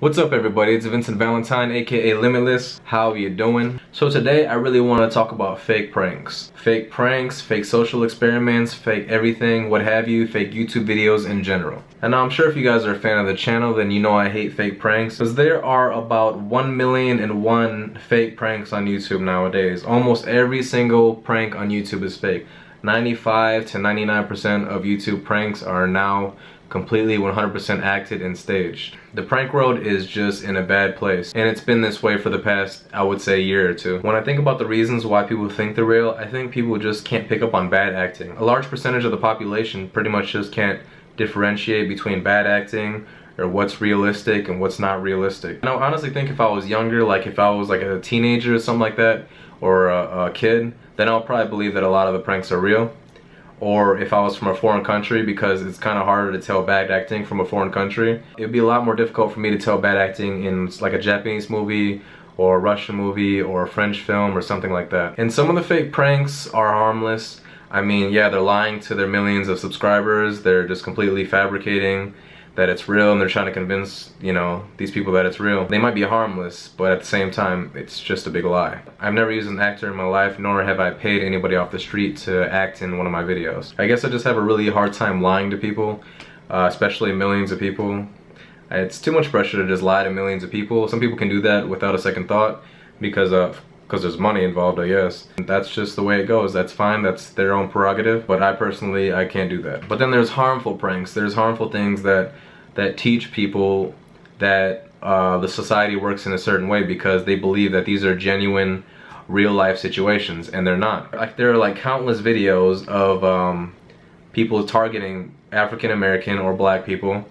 What's up everybody, it's Vincent Valentine aka Limitless. How are you doing? So today I really want to talk about fake pranks. Fake pranks, fake social experiments, fake everything, what have you, fake YouTube videos in general. And now I'm sure if you guys are a fan of the channel, then you know I hate fake pranks, because there are about 1,000,001 fake pranks on YouTube nowadays. Almost every single prank on YouTube is fake. 95 to 99% of YouTube pranks are now completely 100% acted and staged. The prank world is just in a bad place, and it's been this way for the past, I would say, year or two. When I think about the reasons why people think they're real, I think people just can't pick up on bad acting. A large percentage of the population pretty much just can't differentiate between bad acting or what's realistic and what's not realistic. And I honestly think if I was younger, like if I was like a teenager or something like that, or a kid, then I'll probably believe that a lot of the pranks are real. Or if I was from a foreign country, because it's kind of harder to tell bad acting from a foreign country. It'd be a lot more difficult for me to tell bad acting in like a Japanese movie or a Russian movie or a French film or something like that. And some of the fake pranks are harmless. I mean, yeah, they're lying to their millions of subscribers. They're just completely fabricating that it's real, and they're trying to convince, you know, these people that it's real. They might be harmless, but at the same time, it's just a big lie. I've never used an actor in my life, nor have I paid anybody off the street to act in one of my videos. I guess I just have a really hard time lying to people, especially millions of people. It's too much pressure to just lie to millions of people. Some people can do that without a second thought because there's money involved, I guess. That's just the way it goes. That's fine, that's their own prerogative, but I can't do that. But then there's harmful pranks. There's harmful things that teach people that the society works in a certain way because they believe that these are genuine real life situations, and they're not. Like, there are like countless videos of people targeting African American or black people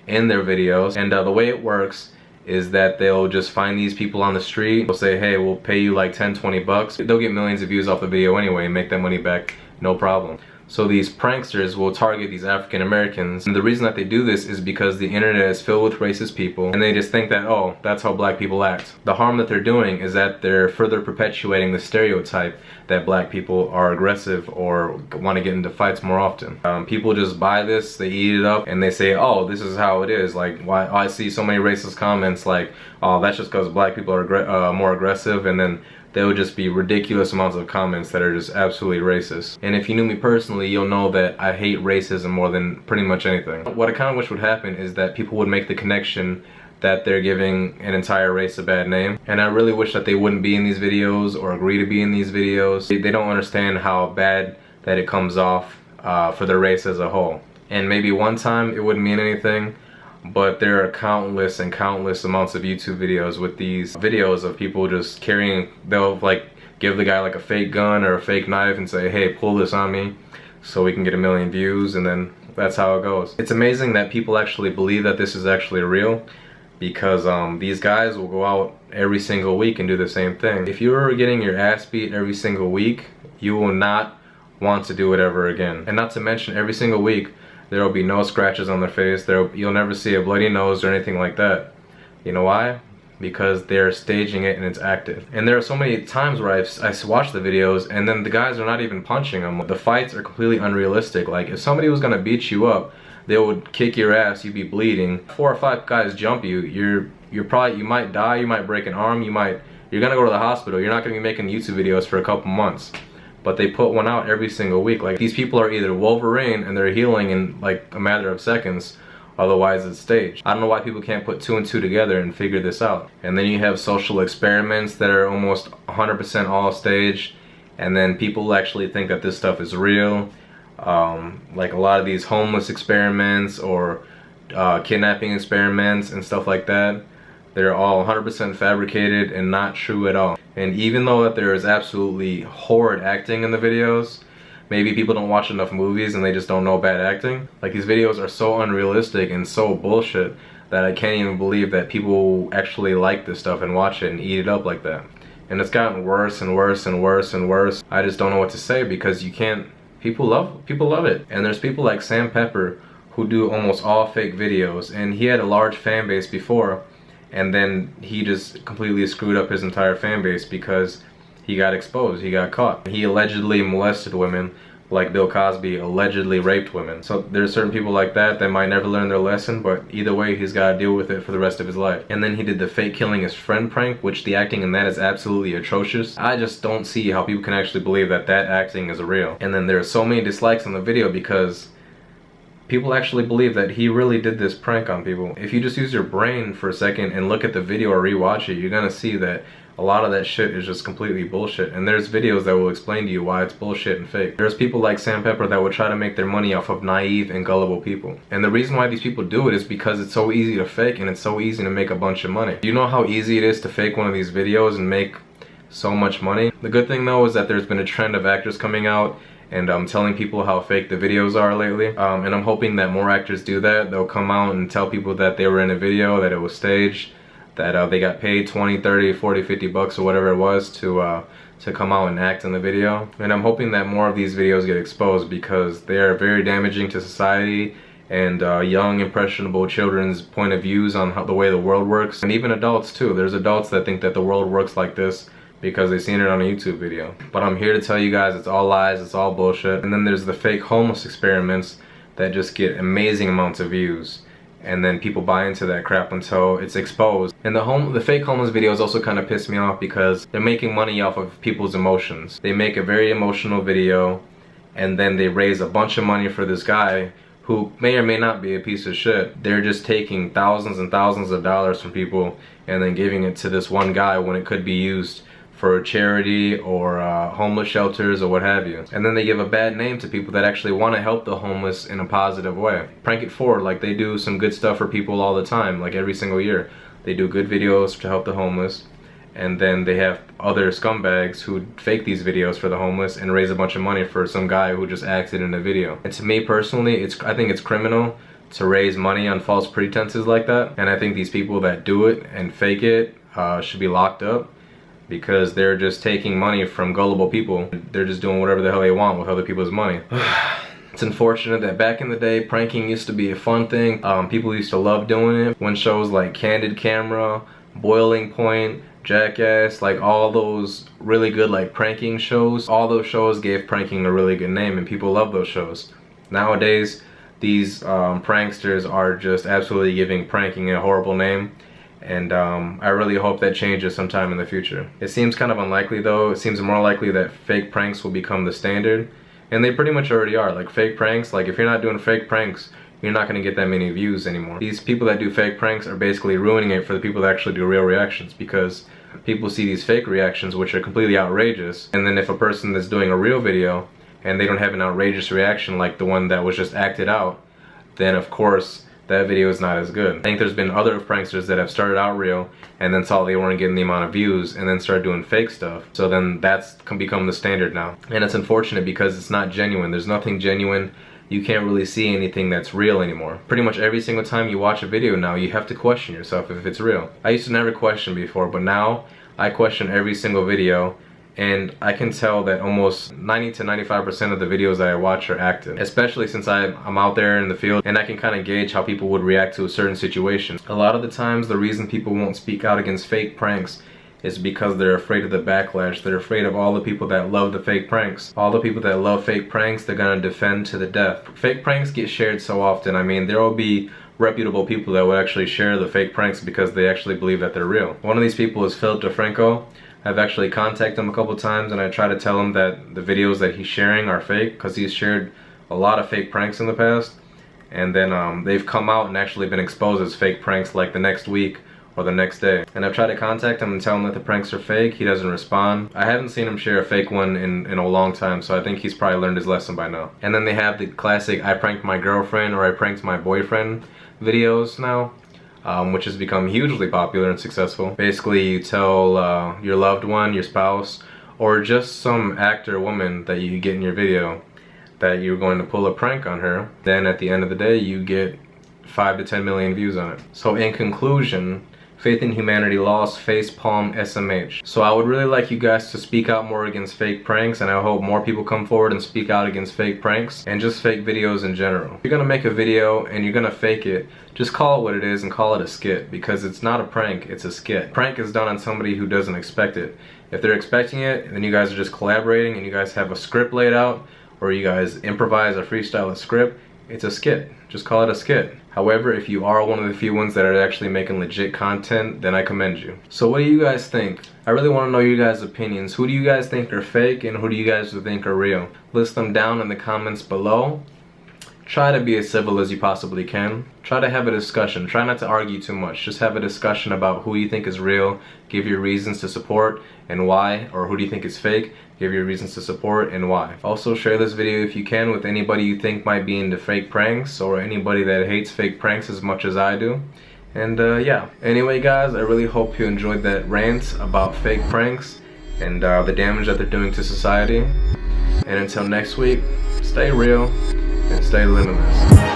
in their videos, and the way it works is that they'll just find these people on the street. They'll say, hey, we'll pay you like 10-20 bucks. They'll get millions of views off the video anyway and make that money back, no problem. So these pranksters will target these African Americans, and the reason that they do this is because the internet is filled with racist people, and they just think that, oh, that's how black people act. The harm that they're doing is that they're further perpetuating the stereotype that black people are aggressive or want to get into fights more often. People just buy this, they eat it up, and they say, oh, this is how it is. Like, why I see so many racist comments like, oh, that's just because black people are more aggressive, and then there would just be ridiculous amounts of comments that are just absolutely racist. And if you knew me personally, you'll know that I hate racism more than pretty much anything. What I kind of wish would happen is that people would make the connection that they're giving an entire race a bad name. And I really wish that they wouldn't be in these videos or agree to be in these videos. They don't understand how bad that it comes off for their race as a whole. And maybe one time it wouldn't mean anything, but there are countless and countless amounts of YouTube videos with these videos of people just carrying, they'll like give the guy like a fake gun or a fake knife and say, hey, pull this on me so we can get 1 million views, and then that's how it goes. It's amazing that people actually believe that this is actually real, because these guys will go out every single week and do the same thing. If you're getting your ass beat every single week, you will not want to do it ever again. And not to mention, every single week there will be no scratches on their face. You'll never see a bloody nose or anything like that. You know why? Because they're staging it and it's active. And there are so many times where I watch the videos and then the guys are not even punching them. The fights are completely unrealistic. Like, if somebody was gonna beat you up, they would kick your ass, you'd be bleeding. 4 or 5 guys jump you, you might die, you might break an arm, you're gonna go to the hospital. You're not gonna be making YouTube videos for a couple months. But they put one out every single week. Like, these people are either Wolverine and they're healing in like a matter of seconds, otherwise it's staged. I don't know why people can't put 2 and 2 together and figure this out. And then you have social experiments that are almost 100% all staged, and then people actually think that this stuff is real. Like a lot of these homeless experiments or kidnapping experiments and stuff like that, they're all 100% fabricated and not true at all. And even though that there is absolutely horrid acting in the videos, maybe people don't watch enough movies and they just don't know bad acting. Like, these videos are so unrealistic and so bullshit that I can't even believe that people actually like this stuff and watch it and eat it up like that. And it's gotten worse and worse and worse and worse. I just don't know what to say, because people love it. And there's people like Sam Pepper who do almost all fake videos, and he had a large fan base before, and then he just completely screwed up his entire fan base because he got exposed, he got caught. He allegedly molested women like Bill Cosby allegedly raped women. So there's certain people like that that might never learn their lesson, but either way he's got to deal with it for the rest of his life. And then he did the fake killing his friend prank, which the acting in that is absolutely atrocious. I just don't see how people can actually believe that that acting is real. And then there's so many dislikes on the video because people actually believe that he really did this prank on people. If you just use your brain for a second and look at the video or rewatch it, you're gonna see that a lot of that shit is just completely bullshit. And there's videos that will explain to you why it's bullshit and fake. There's people like Sam Pepper that would try to make their money off of naive and gullible people. And the reason why these people do it is because it's so easy to fake and it's so easy to make a bunch of money. You know how easy it is to fake one of these videos and make so much money? The good thing though is that there's been a trend of actors coming out and telling people how fake the videos are lately. And I'm hoping that more actors do that. They'll come out and tell people that they were in a video, that it was staged, that they got paid 20, 30, 40, 50 bucks or whatever it was to come out and act in the video. And I'm hoping that more of these videos get exposed because they are very damaging to society and young impressionable children's point of views on how the way the world works. And even adults too. There's adults that think that the world works like this because they've seen it on a YouTube video. But I'm here to tell you guys it's all lies, it's all bullshit. And then there's the fake homeless experiments that just get amazing amounts of views. And then people buy into that crap until it's exposed. And the fake homeless videos also kind of piss me off because they're making money off of people's emotions. They make a very emotional video and then they raise a bunch of money for this guy who may or may not be a piece of shit. They're just taking thousands and thousands of dollars from people and then giving it to this one guy when it could be used for charity or homeless shelters or what have you. And then they give a bad name to people that actually want to help the homeless in a positive way. Prank it forward, like they do some good stuff for people all the time, like every single year. They do good videos to help the homeless, and then they have other scumbags who fake these videos for the homeless and raise a bunch of money for some guy who just acted in a video. And to me personally, I think it's criminal to raise money on false pretenses like that. And I think these people that do it and fake it should be locked up, because they're just taking money from gullible people. They're just doing whatever the hell they want with other people's money. It's unfortunate that back in the day, pranking used to be a fun thing. People used to love doing it. When shows like Candid Camera, Boiling Point, Jackass, like all those really good like pranking shows, all those shows gave pranking a really good name and people love those shows. Nowadays, these pranksters are just absolutely giving pranking a horrible name. And I really hope that changes sometime in the future. It seems kind of unlikely though. It seems more likely that fake pranks will become the standard. And they pretty much already are. Like fake pranks, like if you're not doing fake pranks, you're not going to get that many views anymore. These people that do fake pranks are basically ruining it for the people that actually do real reactions, because people see these fake reactions which are completely outrageous. And then if a person that's doing a real video and they don't have an outrageous reaction like the one that was just acted out, then of course that video is not as good. I think there's been other pranksters that have started out real and then saw they weren't getting the amount of views and then started doing fake stuff. So then that's become the standard now. And it's unfortunate because it's not genuine. There's nothing genuine. You can't really see anything that's real anymore. Pretty much every single time you watch a video now, you have to question yourself if it's real. I used to never question before, but now I question every single video. And I can tell that almost 90 to 95% of the videos that I watch are acted, especially since I'm out there in the field and I can kind of gauge how people would react to a certain situation. A lot of the times the reason people won't speak out against fake pranks is because they're afraid of the backlash. They're afraid of all the people that love the fake pranks. All the people that love fake pranks, they're gonna defend to the death. Fake pranks get shared so often. I mean, there will be reputable people that will actually share the fake pranks because they actually believe that they're real. One of these people is Philip DeFranco. I've actually contacted him a couple times and I try to tell him that the videos that he's sharing are fake, because he's shared a lot of fake pranks in the past. And then they've come out and actually been exposed as fake pranks like the next week or the next day. And I've tried to contact him and tell him that the pranks are fake. He doesn't respond. I haven't seen him share a fake one in a long time, so I think he's probably learned his lesson by now. And then they have the classic I pranked my girlfriend or I pranked my boyfriend videos now. Which has become hugely popular and successful. Basically, you tell your loved one, your spouse, or just some actor woman that you get in your video that you're going to pull a prank on her. Then at the end of the day, you get 5 to 10 million views on it. So in conclusion, Faith in Humanity lost, facepalm, SMH. So I would really like you guys to speak out more against fake pranks, and I hope more people come forward and speak out against fake pranks and just fake videos in general. If you're gonna make a video and you're gonna fake it, just call it what it is and call it a skit, because it's not a prank, it's a skit. Prank is done on somebody who doesn't expect it. If they're expecting it, then you guys are just collaborating and you guys have a script laid out, or you guys improvise or freestyle a script, it's a skit. Just call it a skit. However, if you are one of the few ones that are actually making legit content, then I commend you. So what do you guys think? I really want to know you guys' opinions. Who do you guys think are fake and who do you guys think are real? List them down in the comments below. Try to be as civil as you possibly can. Try to have a discussion. Try not to argue too much. Just have a discussion about who you think is real. Give your reasons to support and why. Or who do you think is fake? Give your reasons to support and why. Also share this video if you can with anybody you think might be into fake pranks or anybody that hates fake pranks as much as I do. And yeah. Anyway guys, I really hope you enjoyed that rant about fake pranks and the damage that they're doing to society. And until next week, stay real and stay limitless.